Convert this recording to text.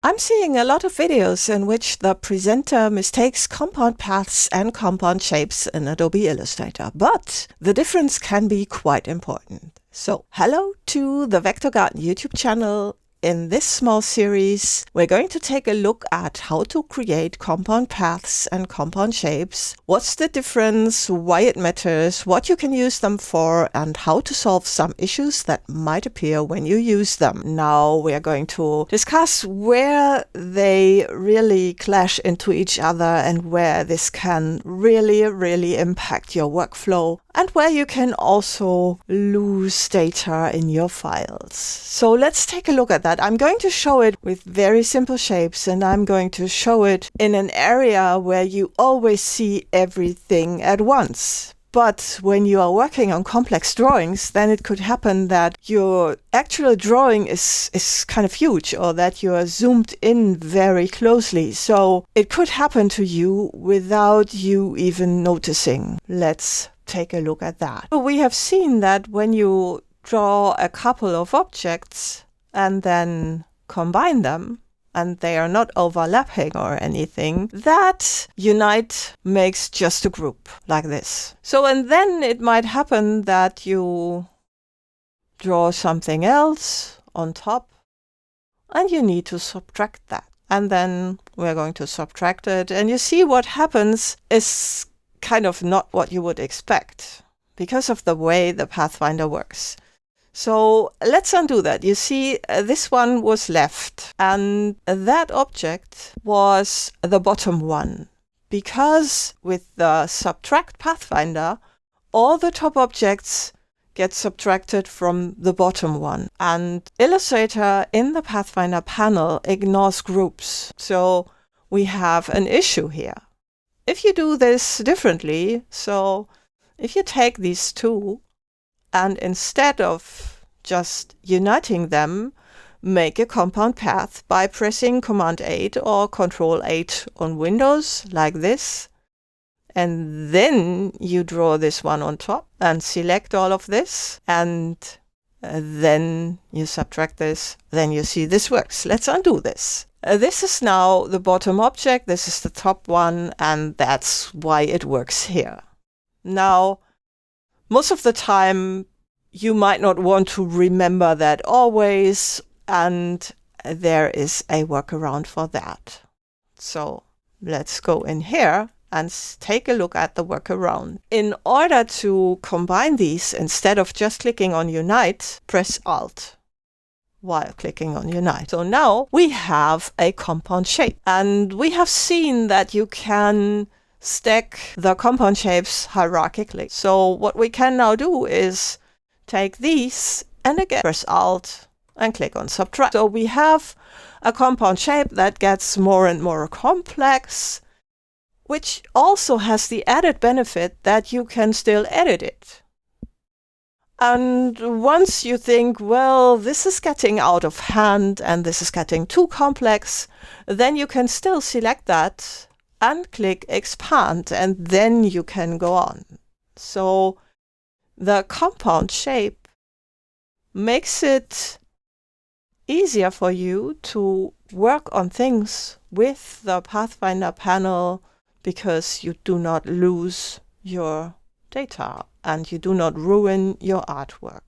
I'm seeing a lot of videos in which the presenter mistakes compound paths and compound shapes in Adobe Illustrator, but the difference can be quite important. So, hello to the Vector Garden YouTube channel. In this small series, we're going to take a look at how to create compound paths and compound shapes, what's the difference, why it matters, what you can use them for, and how to solve some issues that might appear when you use them. Now we're going to discuss where they really clash into each other and where this can really impact your workflow, and where you can also lose data in your files. So let's take a look at that. I'm going to show it with very simple shapes, and I'm going to show it in an area where you always see everything at once. But when you are working on complex drawings, then it could happen that your actual drawing is kind of huge, or that you are zoomed in very closely. So it could happen to you without you even noticing. Let's take a look at that. We have seen that when you draw a couple of objects and then combine them, and they are not overlapping or anything, that unite makes just a group like this. So, and then it might happen that you draw something else on top and you need to subtract that. And then we're going to subtract it, and you see what happens is kind of not what you would expect because of the way the Pathfinder works. So let's undo that. You see, this one was left, and that object was the bottom one, because with the subtract Pathfinder, all the top objects get subtracted from the bottom one. And Illustrator in the Pathfinder panel ignores groups. So we have an issue here. If you do this differently, so if you take these two and instead of just uniting them, make a compound path by pressing Command 8 or Control 8 on Windows like this, and then you draw this one on top and select all of this, and then you subtract this, then you see this works. Let's undo this. This is now the bottom object, this is the top one, and that's why it works here. Now, most of the time, you might not want to remember that always, and there is a workaround for that. So let's go in here and take a look at the workaround. In order to combine these, instead of just clicking on Unite, press Alt while clicking on Unite. So now we have a compound shape, and we have seen that you can stack the compound shapes hierarchically. So what we can now do is take these and again press Alt and click on Subtract. So we have a compound shape that gets more and more complex, which also has the added benefit that you can still edit it. And once you think, well, this is getting out of hand and this is getting too complex, then you can still select that and click Expand, and then you can go on. So the compound shape makes it easier for you to work on things with the Pathfinder panel, because you do not lose your data and you do not ruin your artwork.